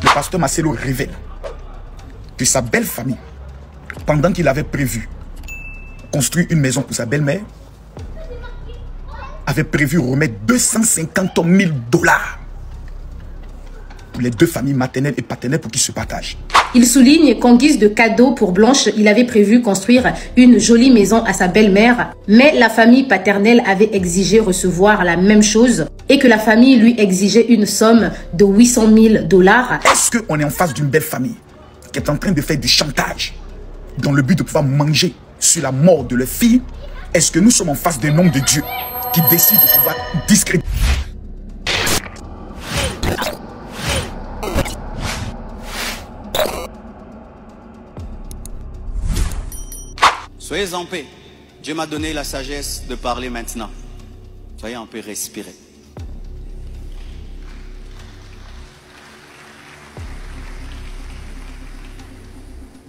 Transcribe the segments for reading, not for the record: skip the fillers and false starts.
le pasteur Marcelo révèle que sa belle famille, pendant qu'il avait prévu construire une maison pour sa belle-mère, avait prévu remettre 250 000 $ pour les deux familles maternelles et paternelles pour qu'ils se partagent. Il souligne qu'en guise de cadeau pour Blanche, il avait prévu construire une jolie maison à sa belle-mère, mais la famille paternelle avait exigé recevoir la même chose et que la famille lui exigeait une somme de 800 000 $. Est-ce qu'on est en face d'une belle famille qui est en train de faire du chantage dans le but de pouvoir manger sur la mort de leur fille? Est-ce que nous sommes en face d'un homme de Dieu qui décide de pouvoir discréditer? Soyez en paix. Dieu m'a donné la sagesse de parler maintenant. Soyez en paix, respirez.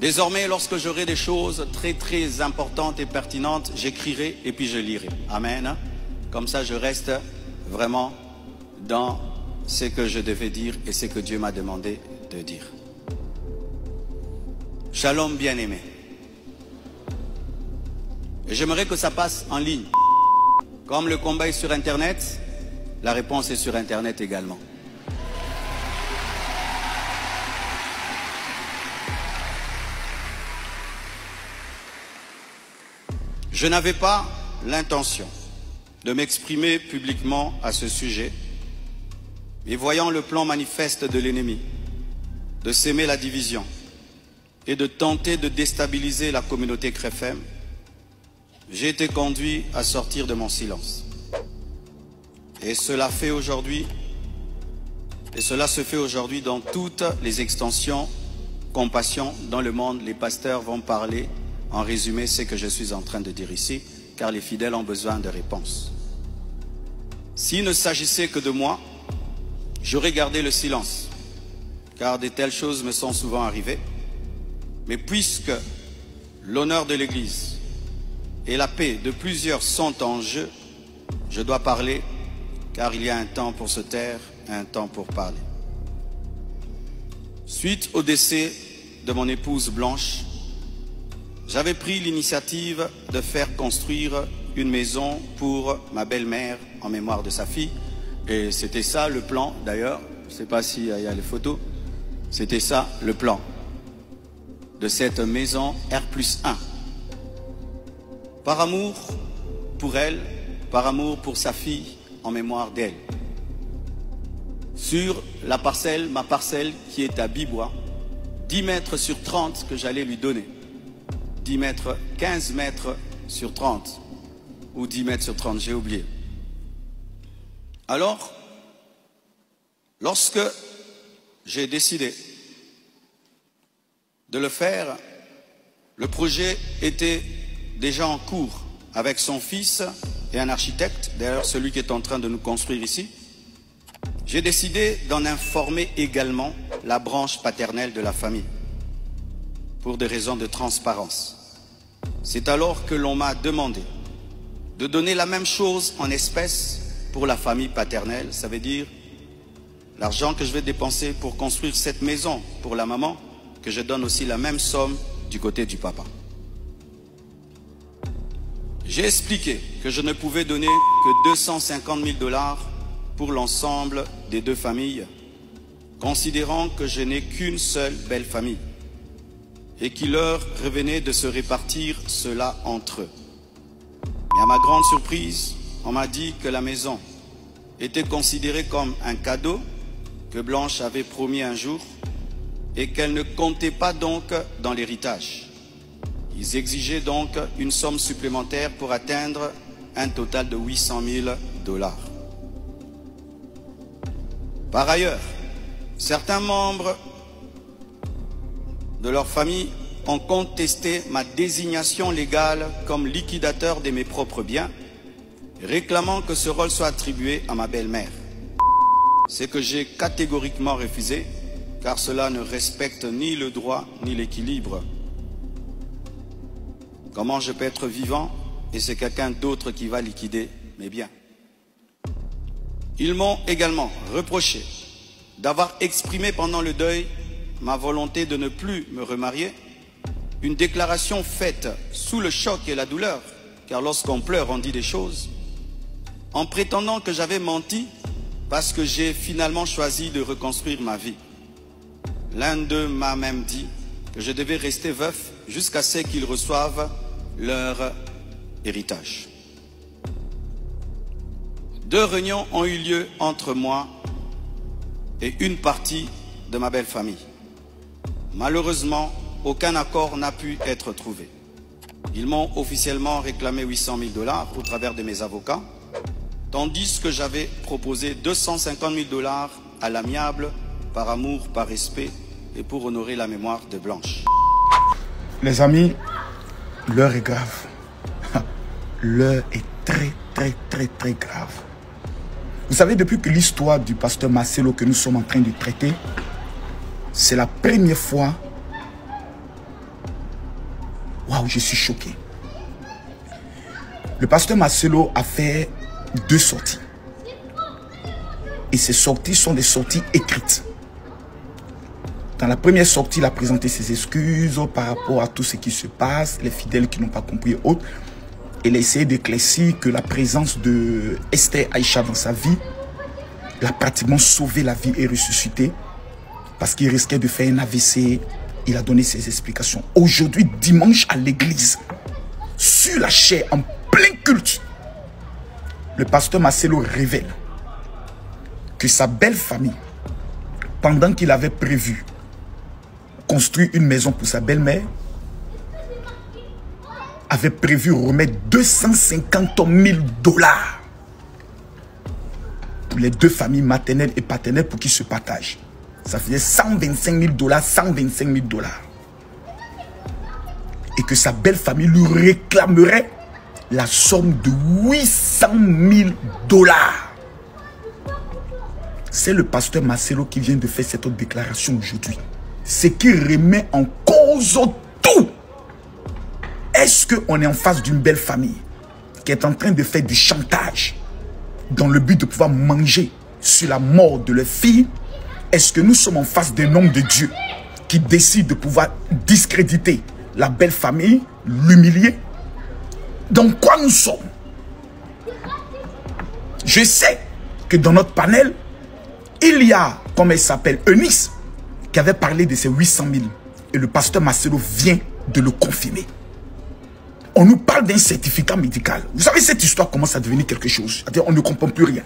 Désormais, lorsque j'aurai des choses très importantes et pertinentes, j'écrirai et puis je lirai. Amen. Comme ça, je reste vraiment dans ce que je devais dire et ce que Dieu m'a demandé de dire. Shalom bien-aimé. Et j'aimerais que ça passe en ligne. Comme le combat est sur Internet, la réponse est sur Internet également. Je n'avais pas l'intention de m'exprimer publiquement à ce sujet, mais voyant le plan manifeste de l'ennemi, de s'aimer la division et de tenter de déstabiliser la communauté CREFEM, j'ai été conduit à sortir de mon silence. Et cela se fait aujourd'hui dans toutes les extensions compassion dans le monde. Les pasteurs vont parler en résumé ce que je suis en train de dire ici, car les fidèles ont besoin de réponses. S'il ne s'agissait que de moi, j'aurais gardé le silence, car de telles choses me sont souvent arrivées. Mais puisque l'honneur de l'Église et la paix de plusieurs sont en jeu, je dois parler, car il y a un temps pour se taire, un temps pour parler. Suite au décès de mon épouse Blanche, j'avais pris l'initiative de faire construire une maison pour ma belle-mère en mémoire de sa fille. Et c'était ça le plan, d'ailleurs. Je ne sais pas s'il y a les photos. C'était ça le plan de cette maison R+1. Par amour pour elle, par amour pour sa fille, en mémoire d'elle. Sur la parcelle, ma parcelle qui est à Bibois, 10 mètres sur 30 que j'allais lui donner. 10 mètres, 15 mètres sur 30. Ou 10 mètres sur 30, j'ai oublié. Alors, lorsque j'ai décidé de le faire, le projet était déjà en cours avec son fils et un architecte, d'ailleurs celui qui est en train de nous construire ici. J'ai décidé d'en informer également la branche paternelle de la famille, pour des raisons de transparence. C'est alors que l'on m'a demandé de donner la même chose en espèces pour la famille paternelle. Ça veut dire l'argent que je vais dépenser pour construire cette maison pour la maman, que je donne aussi la même somme du côté du papa. J'ai expliqué que je ne pouvais donner que 250 000 $ pour l'ensemble des deux familles, considérant que je n'ai qu'une seule belle famille et qu'il leur revenait de se répartir cela entre eux. Mais à ma grande surprise, on m'a dit que la maison était considérée comme un cadeau que Blanche avait promis un jour et qu'elle ne comptait pas donc dans l'héritage. Ils exigeaient donc une somme supplémentaire pour atteindre un total de 800 000 $. Par ailleurs, certains membres de leur famille ont contesté ma désignation légale comme liquidateur de mes propres biens, réclamant que ce rôle soit attribué à ma belle-mère. C'est que j'ai catégoriquement refusé, car cela ne respecte ni le droit ni l'équilibre. Comment je peux être vivant et c'est quelqu'un d'autre qui va liquider mes biens? Ils m'ont également reproché d'avoir exprimé pendant le deuil ma volonté de ne plus me remarier, une déclaration faite sous le choc et la douleur, car lorsqu'on pleure, on dit des choses, en prétendant que j'avais menti parce que j'ai finalement choisi de reconstruire ma vie. L'un d'eux m'a même dit que je devais rester veuf jusqu'à ce qu'ils reçoivent leur héritage. 2 réunions ont eu lieu entre moi et une partie de ma belle famille. Malheureusement, aucun accord n'a pu être trouvé. Ils m'ont officiellement réclamé 800 000 $ au travers de mes avocats, tandis que j'avais proposé 250 000 $ à l'amiable, par amour, par respect et pour honorer la mémoire de Blanche. Les amis, l'heure est grave. L'heure est très grave. Vous savez, depuis que l'histoire du pasteur Marcelo que nous sommes en train de traiter, c'est la première fois. Waouh, je suis choqué. Le pasteur Marcelo a fait 2 sorties. Et ces sorties sont des sorties écrites. Dans la première sortie, il a présenté ses excuses par rapport à tout ce qui se passe, les fidèles qui n'ont pas compris et autres. Il a essayé d'éclaircir que la présence de Esther Aïcha dans sa vie l'a pratiquement sauvé la vie et ressuscité parce qu'il risquait de faire un AVC. Il a donné ses explications. Aujourd'hui, dimanche à l'église, sur la chaire, en plein culte, le pasteur Marcelo révèle que sa belle famille, pendant qu'il avait prévu construire une maison pour sa belle-mère, avait prévu remettre 250 000 $ pour les 2 familles maternelles et paternelles pour qu'ils se partagent. Ça faisait 125 000 $, 125 000 $. Et que sa belle famille lui réclamerait la somme de 800 000 $. C'est le pasteur Marcelo qui vient de faire cette autre déclaration aujourd'hui. Ce qui remet en cause tout. Est-ce qu'on est en face d'une belle famille qui est en train de faire du chantage dans le but de pouvoir manger sur la mort de leur fille? Est-ce que nous sommes en face d'un homme de Dieu qui décide de pouvoir discréditer la belle famille, l'humilier? Dans quoi nous sommes? Je sais que dans notre panel, il y a, comme elle s'appelle, Eunice, qui avait parlé de ces 800 000. Et le pasteur Marcelo vient de le confirmer. On nous parle d'un certificat médical. Vous savez, cette histoire commence à devenir quelque chose. C'est-à-dire, on ne comprend plus rien.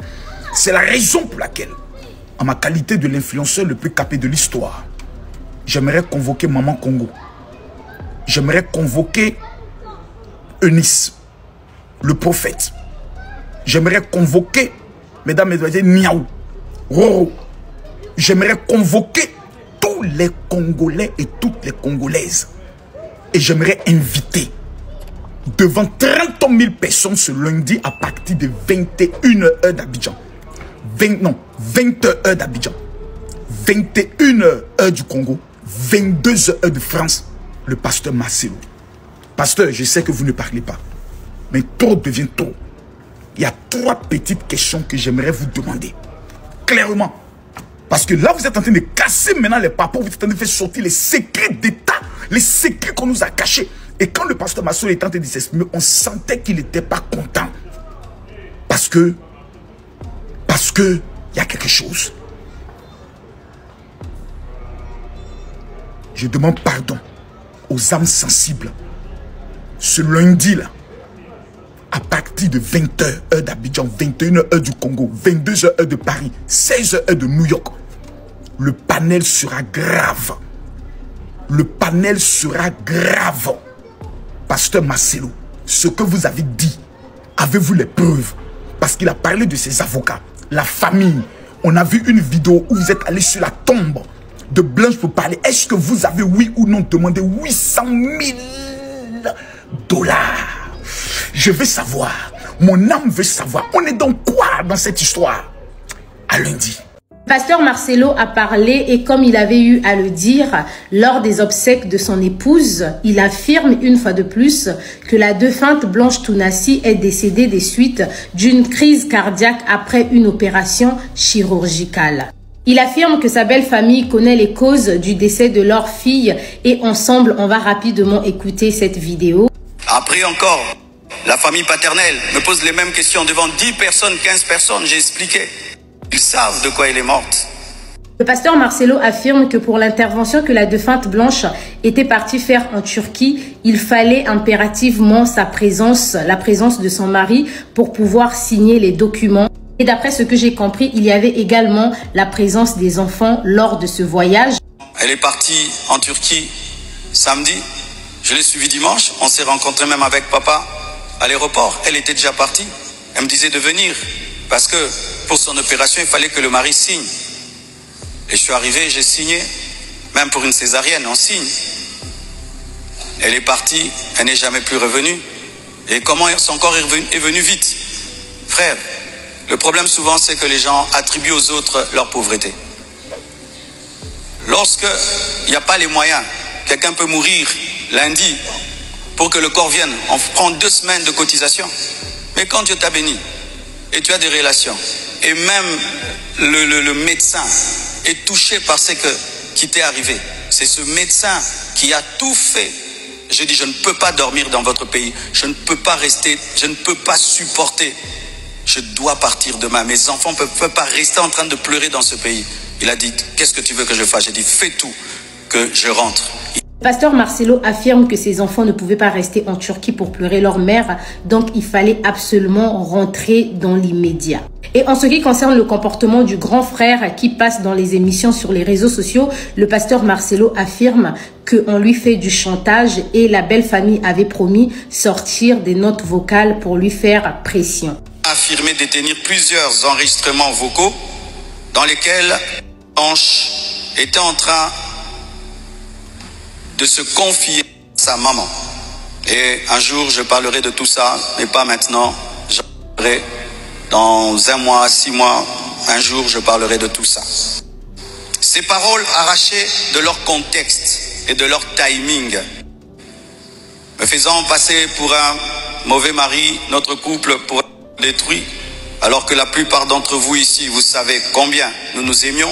C'est la raison pour laquelle, en ma qualité de l'influenceur le plus capé de l'histoire, j'aimerais convoquer Maman Congo. J'aimerais convoquer Eunice, le prophète. J'aimerais convoquer, mesdames et messieurs, Niaou, Roro. J'aimerais convoquer tous les Congolais et toutes les Congolaises. Et j'aimerais inviter devant 30 000 personnes ce lundi à partir de 21h d'Abidjan. 20h d'Abidjan. 21h du Congo. 22h de France. Le pasteur Marcelo. Pasteur, je sais que vous ne parlez pas. Mais trop devient trop. Il y a 3 petites questions que j'aimerais vous demander. Clairement. Parce que là, vous êtes en train de casser maintenant les papas. Vous êtes en train de faire sortir les secrets d'État. Les secrets qu'on nous a cachés. Et quand le pasteur Marcelo est en train de s'exprimer, on sentait qu'il n'était pas content. Parce que il y a quelque chose. Je demande pardon aux âmes sensibles. Ce lundi-là, à partir de 20h, heure d'Abidjan, 21h, heure du Congo, 22h, heure de Paris, 16h, heure de New York, le panel sera grave. Le panel sera grave. Pasteur Marcelo, ce que vous avez dit, avez-vous les preuves? Parce qu'il a parlé de ses avocats, la famille. On a vu une vidéo où vous êtes allé sur la tombe de Blanche pour parler. Est-ce que vous avez, oui ou non, demandé 800 000 $? Je veux savoir. Mon âme veut savoir. On est dans quoi dans cette histoire? À lundi. Pasteur Marcelo a parlé et comme il avait eu à le dire lors des obsèques de son épouse, il affirme une fois de plus que la défunte Blanche Tounassi est décédée des suites d'une crise cardiaque après une opération chirurgicale. Il affirme que sa belle famille connaît les causes du décès de leur fille et ensemble, on va rapidement écouter cette vidéo. Après encore, la famille paternelle me pose les mêmes questions devant 10 personnes, 15 personnes. J'ai expliqué. Ils savent de quoi elle est morte. Le pasteur Marcelo affirme que pour l'intervention que la défunte Blanche était partie faire en Turquie, il fallait impérativement la présence de son mari pour pouvoir signer les documents. Et d'après ce que j'ai compris, il y avait également la présence des enfants lors de ce voyage. Elle est partie en Turquie samedi. Je l'ai suivie dimanche. On s'est rencontrés même avec papa à l'aéroport. Elle était déjà partie. Elle me disait de venir parce que pour son opération, il fallait que le mari signe. Et je suis arrivé, j'ai signé. Même pour une césarienne, on signe. Elle est partie, elle n'est jamais plus revenue. Et comment son corps est venu vite? Frère, le problème souvent, c'est que les gens attribuent aux autres leur pauvreté. Lorsqu'il n'y a pas les moyens, quelqu'un peut mourir lundi pour que le corps vienne. On prend 2 semaines de cotisation. Mais quand Dieu t'a béni et tu as des relations, et même le médecin est touché par ce qui t'est arrivé, c'est ce médecin qui a tout fait. J'ai dit, je ne peux pas dormir dans votre pays, je ne peux pas rester, je ne peux pas supporter. Je dois partir demain. Mes enfants ne peuvent pas rester en train de pleurer dans ce pays. Il a dit, qu'est-ce que tu veux que je fasse? J'ai dit, fais tout, que je rentre. Le pasteur Marcelo affirme que ses enfants ne pouvaient pas rester en Turquie pour pleurer leur mère, donc il fallait absolument rentrer dans l'immédiat. Et en ce qui concerne le comportement du grand frère qui passe dans les émissions sur les réseaux sociaux, le pasteur Marcelo affirme qu'on lui fait du chantage et la belle famille avait promis sortir des notes vocales pour lui faire pression. Affirmé détenir plusieurs enregistrements vocaux dans lesquels Blanche était en train de se confier à sa maman. Et un jour, je parlerai de tout ça, mais pas maintenant. J'en parlerai dans 1 mois, 6 mois. Un jour, je parlerai de tout ça. Ces paroles arrachées de leur contexte et de leur timing, me faisant passer pour un mauvais mari, notre couple pour détruit, alors que la plupart d'entre vous ici, vous savez combien nous nous aimions.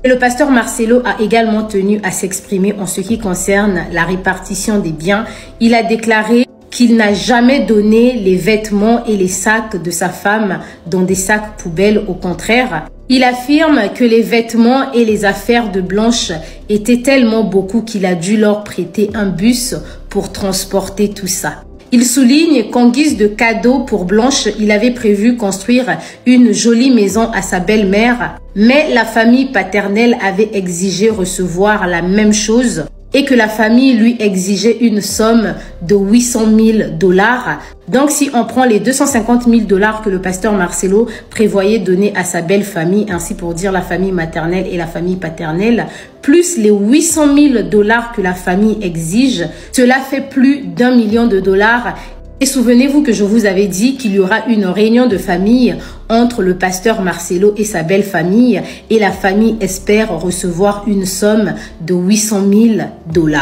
Et le pasteur Marcelo a également tenu à s'exprimer en ce qui concerne la répartition des biens. Il a déclaré qu'il n'a jamais donné les vêtements et les sacs de sa femme dans des sacs poubelles. Au contraire, il affirme que les vêtements et les affaires de Blanche étaient tellement beaucoup qu'il a dû leur prêter un bus pour transporter tout ça. Il souligne qu'en guise de cadeau pour Blanche, il avait prévu construire une jolie maison à sa belle-mère, mais la famille paternelle avait exigé recevoir la même chose et que la famille lui exigeait une somme de 800 000 $. Donc, si on prend les 250 000 $ que le pasteur Marcelo prévoyait donner à sa belle famille, ainsi pour dire la famille maternelle et la famille paternelle, plus les 800 000 $ que la famille exige, cela fait plus d'1 million de $. Et souvenez-vous que je vous avais dit qu'il y aura une réunion de famille entre le pasteur Marcelo et sa belle famille et la famille espère recevoir une somme de 800 000 $.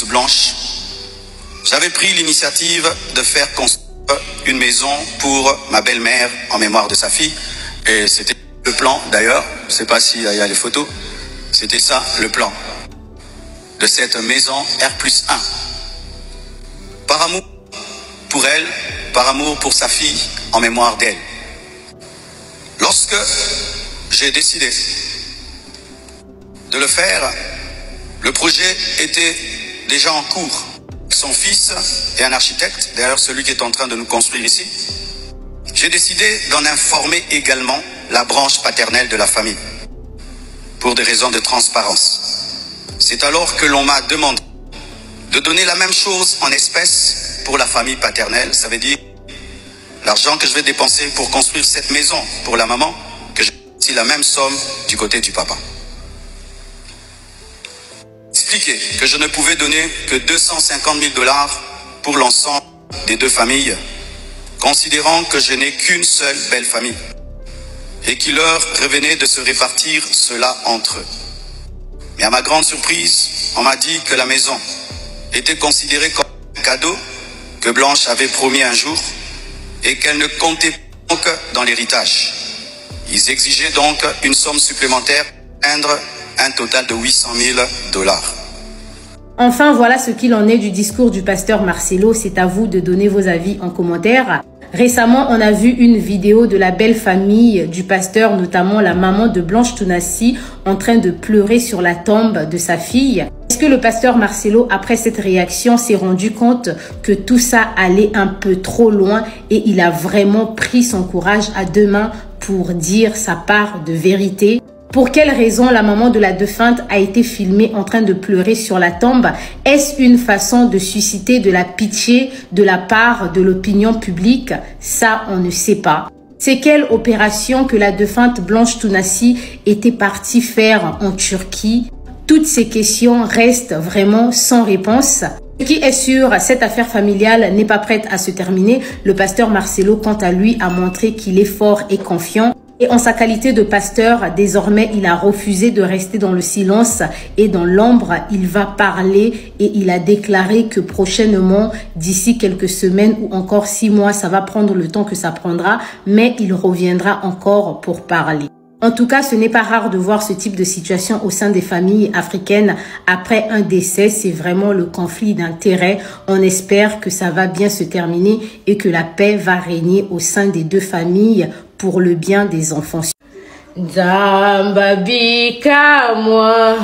Blanche, j'avais pris l'initiative de faire construire une maison pour ma belle-mère en mémoire de sa fille. Et c'était le plan d'ailleurs, je ne sais pas s'il y a les photos, c'était ça le plan de cette maison R+1. Par amour pour elle, par amour pour sa fille, en mémoire d'elle. Lorsque j'ai décidé de le faire, le projet était déjà en cours. Son fils est un architecte, d'ailleurs celui qui est en train de nous construire ici. J'ai décidé d'en informer également la branche paternelle de la famille, pour des raisons de transparence. C'est alors que l'on m'a demandé de donner la même chose en espèces pour la famille paternelle. Ça veut dire l'argent que je vais dépenser pour construire cette maison pour la maman, que j'ai la même somme du côté du papa. Expliquer que je ne pouvais donner que 250 000 $ pour l'ensemble des 2 familles, considérant que je n'ai qu'une seule belle famille et qu'il leur revenait de se répartir cela entre eux. Mais à ma grande surprise, on m'a dit que la maison était considérée comme un cadeau que Blanche avait promis un jour et qu'elle ne comptait donc dans l'héritage. Ils exigeaient donc une somme supplémentaire atteindre un total de 800 000 $. Enfin, voilà ce qu'il en est du discours du pasteur Marcelo. C'est à vous de donner vos avis en commentaire. Récemment, on a vu une vidéo de la belle famille du pasteur, notamment la maman de Blanche Tounassi, en train de pleurer sur la tombe de sa fille. Est-ce que le pasteur Marcelo, après cette réaction, s'est rendu compte que tout ça allait un peu trop loin et il a vraiment pris son courage à deux mains pour dire sa part de vérité? Pour quelle raison la maman de la défunte a été filmée en train de pleurer sur la tombe? Est-ce une façon de susciter de la pitié de la part de l'opinion publique? Ça, on ne sait pas. C'est quelle opération que la défunte Blanche Tounassi était partie faire en Turquie? Toutes ces questions restent vraiment sans réponse. Ce qui est sûr, cette affaire familiale n'est pas prête à se terminer. Le pasteur Marcelo, quant à lui, a montré qu'il est fort et confiant. Et en sa qualité de pasteur, désormais, il a refusé de rester dans le silence et dans l'ombre. Il va parler et il a déclaré que prochainement, d'ici quelques semaines ou encore 6 mois, ça va prendre le temps que ça prendra, mais il reviendra encore pour parler. En tout cas, ce n'est pas rare de voir ce type de situation au sein des familles africaines après un décès. C'est vraiment le conflit d'intérêts. On espère que ça va bien se terminer et que la paix va régner au sein des deux familles pour le bien des enfants. Nzambabika moi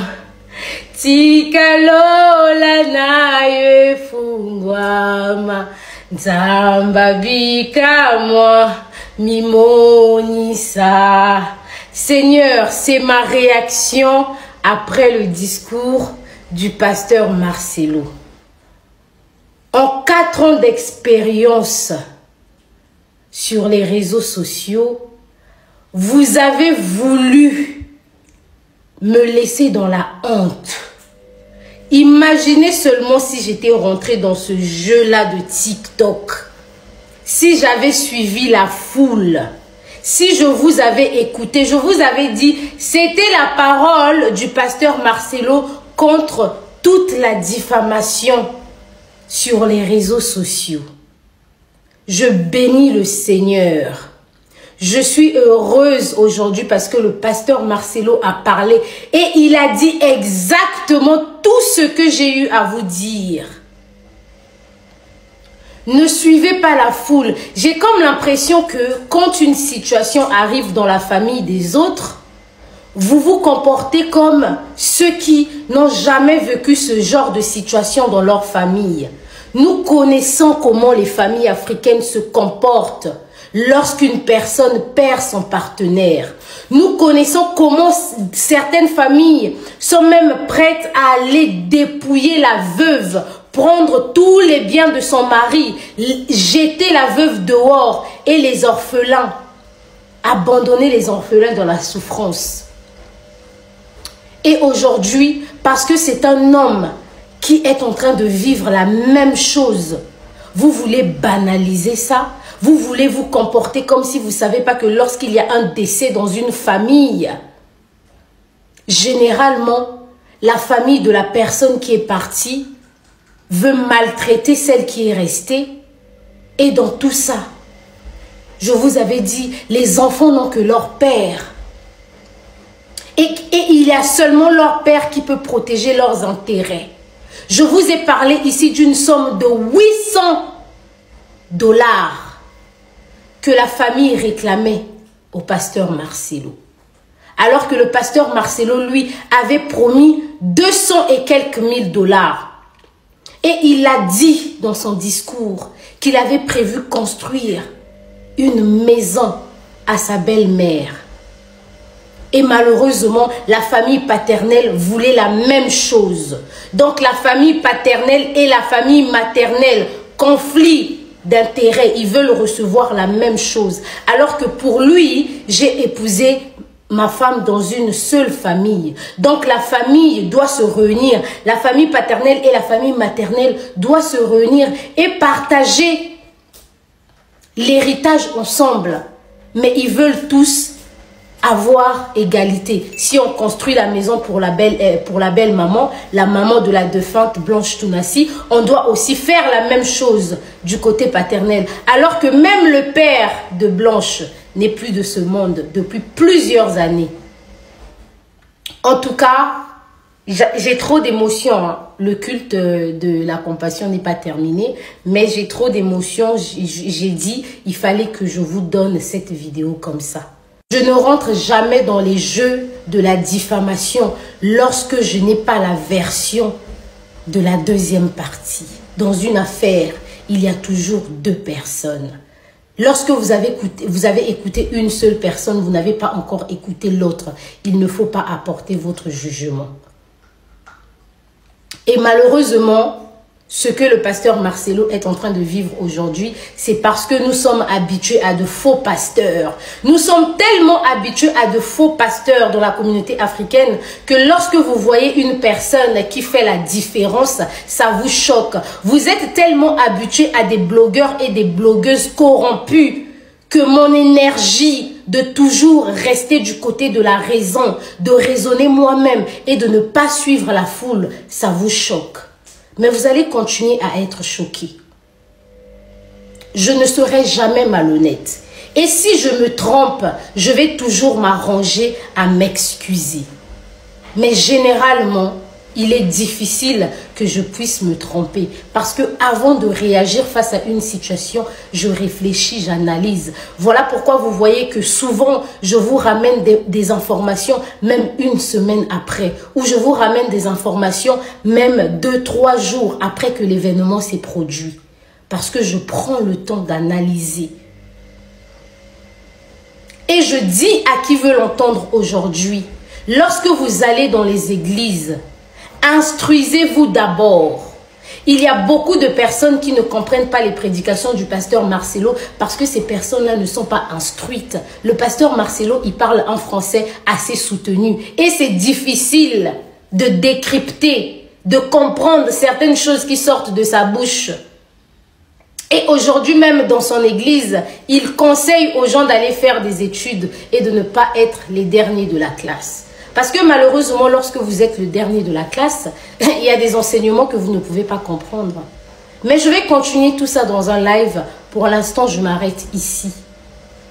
tikalola naye fungwama Nzambabika moi mimonisa. Seigneur, c'est ma réaction après le discours du pasteur Marcelo. En 4 ans d'expérience sur les réseaux sociaux, vous avez voulu me laisser dans la honte. Imaginez seulement si j'étais rentrée dans ce jeu-là de TikTok, si j'avais suivi la foule, si je vous avais écouté, je vous avais dit, c'était la parole du pasteur Marcelo contre toute la diffamation sur les réseaux sociaux. Je bénis le Seigneur. Je suis heureuse aujourd'hui parce que le pasteur Marcelo a parlé et il a dit exactement tout ce que j'ai eu à vous dire. Ne suivez pas la foule. J'ai comme l'impression que quand une situation arrive dans la famille des autres, vous vous comportez comme ceux qui n'ont jamais vécu ce genre de situation dans leur famille. Nous connaissons comment les familles africaines se comportent lorsqu'une personne perd son partenaire. Nous connaissons comment certaines familles sont même prêtes à aller dépouiller la veuve, prendre tous les biens de son mari, jeter la veuve dehors et les orphelins, abandonner les orphelins dans la souffrance. Et aujourd'hui, parce que c'est un homme qui est en train de vivre la même chose, vous voulez banaliser ça? Vous voulez vous comporter comme si vous ne savez pas que lorsqu'il y a un décès dans une famille, généralement, la famille de la personne qui est partie veut maltraiter celle qui est restée. Et dans tout ça, je vous avais dit, les enfants n'ont que leur père. Et il y a seulement leur père qui peut protéger leurs intérêts. Je vous ai parlé ici d'une somme de 800 $ que la famille réclamait au pasteur Marcelo. Alors que le pasteur Marcelo, lui, avait promis 200 et quelques mille $. Et il a dit dans son discours qu'il avait prévu construire une maison à sa belle-mère. Et malheureusement, la famille paternelle voulait la même chose. Donc la famille paternelle et la famille maternelle, conflit d'intérêts, ils veulent recevoir la même chose. Alors que pour lui, j'ai épousé ma femme dans une seule famille. Donc la famille doit se réunir. La famille paternelle et la famille maternelle doivent se réunir et partager l'héritage ensemble. Mais ils veulent tous avoir égalité. Si on construit la maison pour la belle maman, la maman de la défunte Blanche Tounassi, on doit aussi faire la même chose du côté paternel. Alors que même le père de Blanche n'est plus de ce monde depuis plusieurs années. En tout cas, j'ai trop d'émotions. Hein. Le culte de la compassion n'est pas terminé, mais j'ai trop d'émotions. J'ai dit, il fallait que je vous donne cette vidéo comme ça. Je ne rentre jamais dans les jeux de la diffamation lorsque je n'ai pas la version de la deuxième partie. Dans une affaire, il y a toujours deux personnes. Lorsque vous avez écouté une seule personne, vous n'avez pas encore écouté l'autre. Il ne faut pas apporter votre jugement. Et malheureusement, ce que le pasteur Marcelo est en train de vivre aujourd'hui, c'est parce que nous sommes habitués à de faux pasteurs. Nous sommes tellement habitués à de faux pasteurs dans la communauté africaine que lorsque vous voyez une personne qui fait la différence, ça vous choque. Vous êtes tellement habitués à des blogueurs et des blogueuses corrompus que mon énergie de toujours rester du côté de la raison, de raisonner moi-même et de ne pas suivre la foule, ça vous choque. Mais vous allez continuer à être choqué. Je ne serai jamais malhonnête. Et si je me trompe, je vais toujours m'arranger à m'excuser. Mais généralement, il est difficile que je puisse me tromper. Parce que avant de réagir face à une situation, je réfléchis, j'analyse. Voilà pourquoi vous voyez que souvent, je vous ramène des informations même une semaine après. Ou je vous ramène des informations même 2-3 jours après que l'événement s'est produit. Parce que je prends le temps d'analyser. Et je dis à qui veut l'entendre aujourd'hui, lorsque vous allez dans les églises, instruisez-vous d'abord. Il y a beaucoup de personnes qui ne comprennent pas les prédications du pasteur Marcelo parce que ces personnes-là ne sont pas instruites. Le pasteur Marcelo, il parle en français assez soutenu et c'est difficile de décrypter, de comprendre certaines choses qui sortent de sa bouche. Et aujourd'hui même dans son église, il conseille aux gens d'aller faire des études et de ne pas être les derniers de la classe. Parce que malheureusement, lorsque vous êtes le dernier de la classe, il y a des enseignements que vous ne pouvez pas comprendre. Mais je vais continuer tout ça dans un live. Pour l'instant, je m'arrête ici.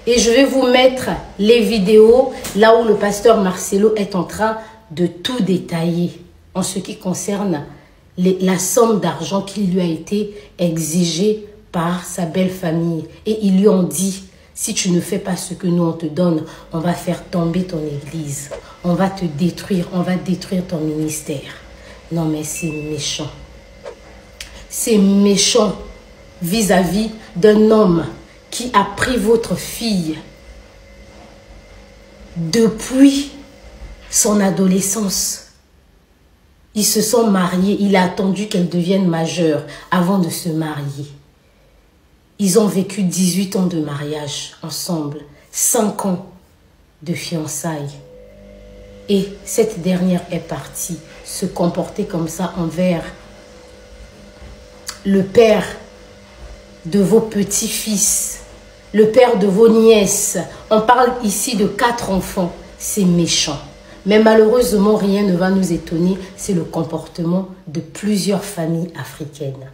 Et je vais vous mettre les vidéos là où le pasteur Marcelo est en train de tout détailler en ce qui concerne la somme d'argent qui lui a été exigée par sa belle famille. Et ils lui ont dit, si tu ne fais pas ce que nous on te donne, on va faire tomber ton église. On va te détruire, on va détruire ton ministère. Non mais c'est méchant. C'est méchant vis-à-vis d'un homme qui a pris votre fille depuis son adolescence. Ils se sont mariés, il a attendu qu'elle devienne majeure avant de se marier. Ils ont vécu 18 ans de mariage ensemble, 5 ans de fiançailles. Et cette dernière est partie se comporter comme ça envers le père de vos petits-fils, le père de vos nièces. On parle ici de 4 enfants. C'est méchant. Mais malheureusement, rien ne va nous étonner. C'est le comportement de plusieurs familles africaines.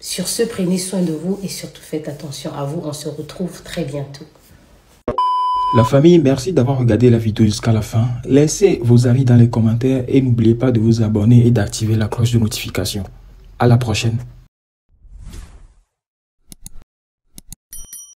Sur ce, prenez soin de vous et surtout faites attention à vous. On se retrouve très bientôt. La famille, merci d'avoir regardé la vidéo jusqu'à la fin. Laissez vos avis dans les commentaires et n'oubliez pas de vous abonner et d'activer la cloche de notification. À la prochaine.